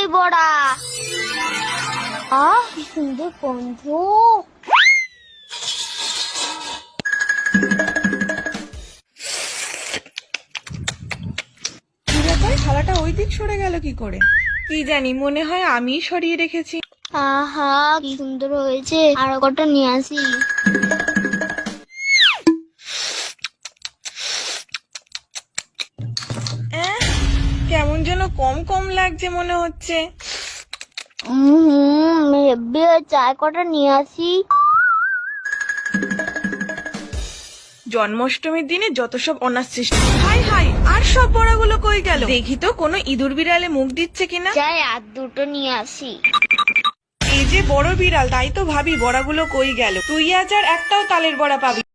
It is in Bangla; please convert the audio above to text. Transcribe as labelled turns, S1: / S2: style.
S1: এই বড়া। কি সুন্দর গন্ধ।
S2: কি ব্যাপার, থালাটা ওই দিক সরে গেল কি করে? কি জানি, মনে হয় আমিই সরিয়ে রেখেছি।
S1: আহা কি সুন্দর হয়েছে, আরো কটা নিয়ে আসি।
S2: কেমন যেন কম কম লাগছে মনে হচ্ছে।
S1: হেব্বি হয়েছে, আর কটা নিয়ে আসি।
S2: জন্মাষ্টমীর দিনে যত সব অনার সৃষ্টি। হাই হাই, আর সব বড়াগুলো কই গেল? দেখি তো কোনো ইঁদুর বিড়ালে মুখ দিচ্ছে কিনা।
S1: যাই আর দুটো নিয়ে আসি।
S2: এই যে বড় বিড়াল, তাই তো ভাবি বড়াগুলো কই গেল। তুই আজ আর একটাও তালের বড়া পাবি